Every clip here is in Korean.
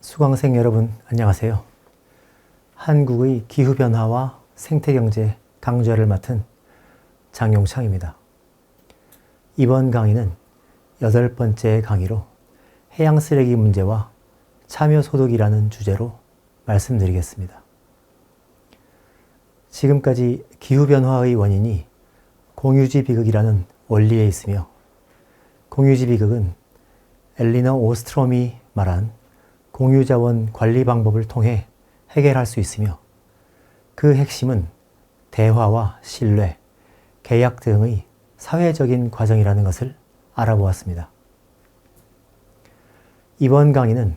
수강생 여러분 안녕하세요. 한국의 기후변화와 생태경제 강좌를 맡은 장용창입니다. 이번 강의는 8번째 강의로 해양쓰레기 문제와 참여소득이라는 주제로 말씀드리겠습니다. 지금까지 기후변화의 원인이 공유지 비극이라는 원리에 있으며, 공유지 비극은 엘리너 오스트롬이 말한 공유자원 관리 방법을 통해 해결할 수 있으며, 그 핵심은 대화와 신뢰, 계약 등의 사회적인 과정이라는 것을 알아보았습니다. 이번 강의는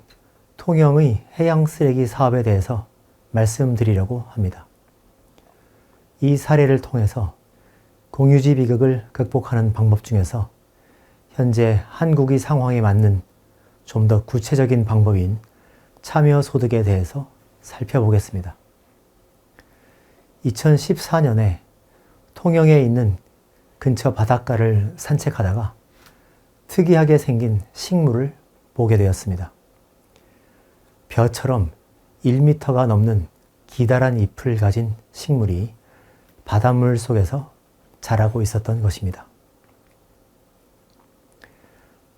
통영의 해양쓰레기 사업에 대해서 말씀드리려고 합니다. 이 사례를 통해서 공유지 비극을 극복하는 방법 중에서 현재 한국의 상황에 맞는 좀 더 구체적인 방법인 참여소득에 대해서 살펴보겠습니다. 2014년에 통영에 있는 근처 바닷가를 산책하다가 특이하게 생긴 식물을 보게 되었습니다. 벼처럼 1m가 넘는 기다란 잎을 가진 식물이 바닷물 속에서 자라고 있었던 것입니다.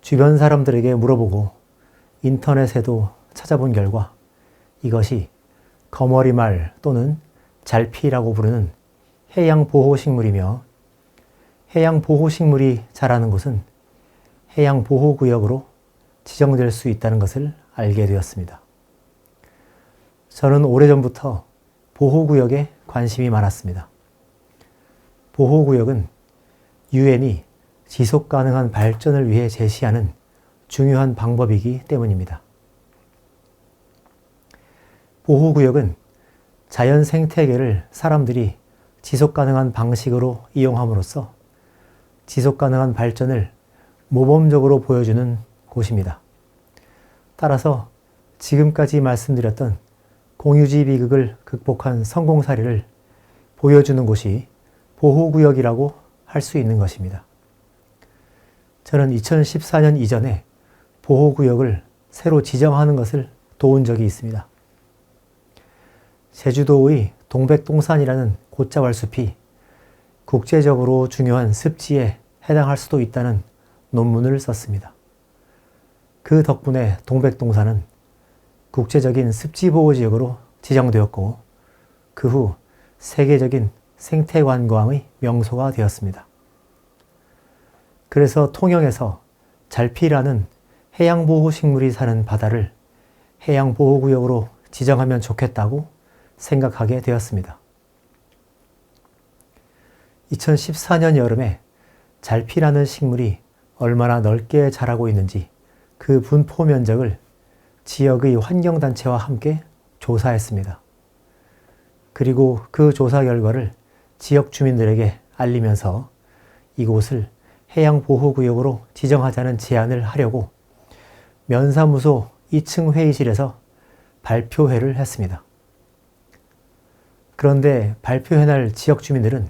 주변 사람들에게 물어보고 인터넷에도 찾아본 결과 이것이 거머리말 또는 잘피라고 부르는 해양보호식물이며, 해양보호식물이 자라는 곳은 해양보호구역으로 지정될 수 있다는 것을 알게 되었습니다. 저는 오래전부터 보호구역에 관심이 많았습니다. 보호구역은 유엔이 지속가능한 발전을 위해 제시하는 중요한 방법이기 때문입니다. 보호구역은 자연 생태계를 사람들이 지속가능한 방식으로 이용함으로써 지속가능한 발전을 모범적으로 보여주는 곳입니다. 따라서 지금까지 말씀드렸던 공유지 비극을 극복한 성공 사례를 보여주는 곳이 보호구역이라고 할 수 있는 것입니다. 저는 2014년 이전에 보호구역을 새로 지정하는 것을 도운 적이 있습니다. 제주도의 동백동산이라는 곶자왈숲이 국제적으로 중요한 습지에 해당할 수도 있다는 논문을 썼습니다. 그 덕분에 동백동산은 국제적인 습지보호지역으로 지정되었고, 그 후 세계적인 생태관광의 명소가 되었습니다. 그래서 통영에서 잘피라는 해양보호식물이 사는 바다를 해양보호구역으로 지정하면 좋겠다고 생각하게 되었습니다. 2014년 여름에 잘피라는 식물이 얼마나 넓게 자라고 있는지 그 분포 면적을 지역의 환경단체와 함께 조사했습니다. 그리고 그 조사 결과를 지역 주민들에게 알리면서 이곳을 해양보호구역으로 지정하자는 제안을 하려고 면사무소 2층 회의실에서 발표회를 했습니다. 그런데 발표회 날 지역 주민들은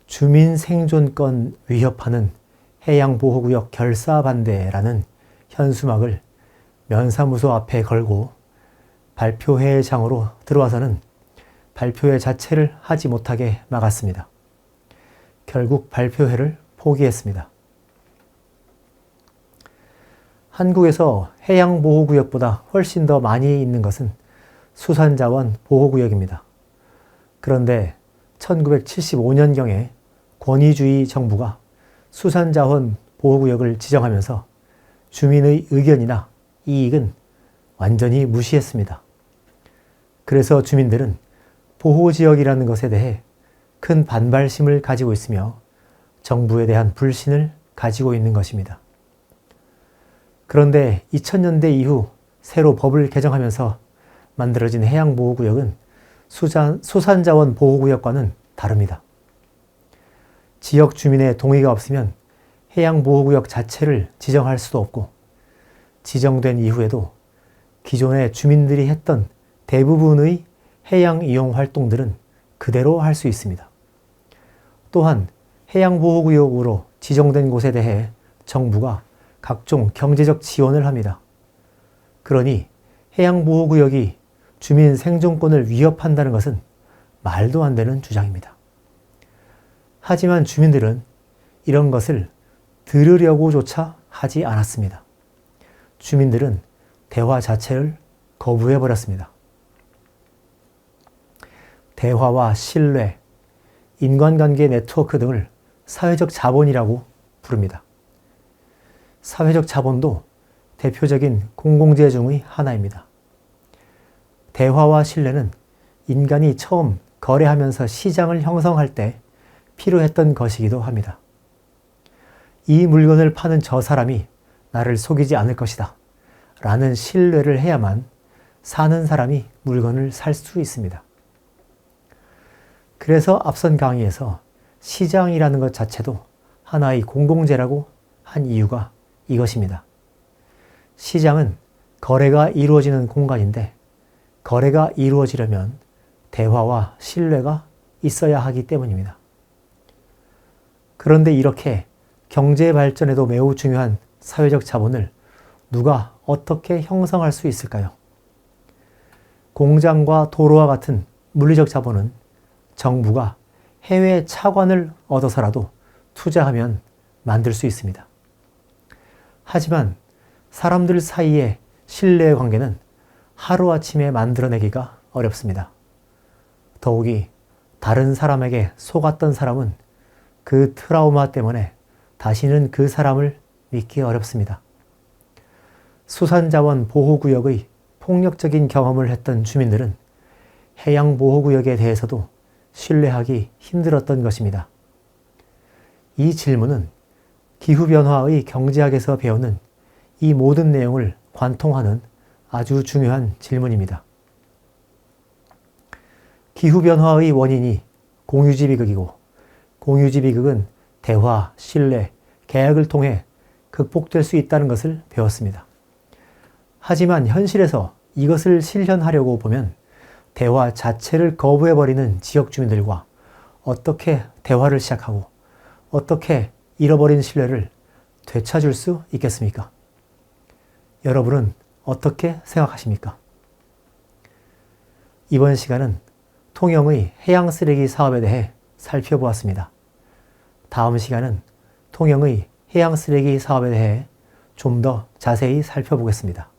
주민 생존권 위협하는 해양보호구역 결사 반대라는 현수막을 면사무소 앞에 걸고 발표회장으로 들어와서는 발표회 자체를 하지 못하게 막았습니다. 결국 발표회를 포기했습니다. 한국에서 해양보호구역보다 훨씬 더 많이 있는 것은 수산자원 보호구역입니다. 그런데 1975년경에 권위주의 정부가 수산자원 보호구역을 지정하면서 주민의 의견이나 이익은 완전히 무시했습니다. 그래서 주민들은 보호지역이라는 것에 대해 큰 반발심을 가지고 있으며 정부에 대한 불신을 가지고 있는 것입니다. 그런데 2000년대 이후 새로 법을 개정하면서 만들어진 해양보호구역은 수산자원 보호구역과는 다릅니다. 지역 주민의 동의가 없으면 해양보호구역 자체를 지정할 수도 없고, 지정된 이후에도 기존의 주민들이 했던 대부분의 해양 이용 활동들은 그대로 할 수 있습니다. 또한 해양보호구역으로 지정된 곳에 대해 정부가 각종 경제적 지원을 합니다. 그러니 해양보호구역이 주민 생존권을 위협한다는 것은 말도 안 되는 주장입니다. 하지만 주민들은 이런 것을 들으려고조차 하지 않았습니다. 주민들은 대화 자체를 거부해버렸습니다. 대화와 신뢰, 인간관계 네트워크 등을 사회적 자본이라고 부릅니다. 사회적 자본도 대표적인 공공재 중의 하나입니다. 대화와 신뢰는 인간이 처음 거래하면서 시장을 형성할 때 필요했던 것이기도 합니다. 이 물건을 파는 저 사람이 나를 속이지 않을 것이다 라는 신뢰를 해야만 사는 사람이 물건을 살 수 있습니다. 그래서 앞선 강의에서 시장이라는 것 자체도 하나의 공공재라고 한 이유가 이것입니다. 시장은 거래가 이루어지는 공간인데, 거래가 이루어지려면 대화와 신뢰가 있어야 하기 때문입니다. 그런데 이렇게 경제 발전에도 매우 중요한 사회적 자본을 누가 어떻게 형성할 수 있을까요? 공장과 도로와 같은 물리적 자본은 정부가 해외 차관을 얻어서라도 투자하면 만들 수 있습니다. 하지만 사람들 사이의 신뢰 관계는 하루아침에 만들어내기가 어렵습니다. 더욱이 다른 사람에게 속았던 사람은 그 트라우마 때문에 다시는 그 사람을 믿기 어렵습니다. 수산자원 보호구역의 폭력적인 경험을 했던 주민들은 해양보호구역에 대해서도 신뢰하기 힘들었던 것입니다. 이 질문은 기후변화의 경제학에서 배우는 이 모든 내용을 관통하는 아주 중요한 질문입니다. 기후변화의 원인이 공유지 비극이고, 공유지 비극은 대화, 신뢰, 계약을 통해 극복될 수 있다는 것을 배웠습니다. 하지만 현실에서 이것을 실현하려고 보면 대화 자체를 거부해버리는 지역 주민들과 어떻게 대화를 시작하고 어떻게 잃어버린 신뢰를 되찾을 수 있겠습니까? 여러분은 어떻게 생각하십니까? 이번 시간은 통영의 해양 쓰레기 사업에 대해 살펴보았습니다. 다음 시간은 통영의 해양 쓰레기 사업에 대해 좀 더 자세히 살펴보겠습니다.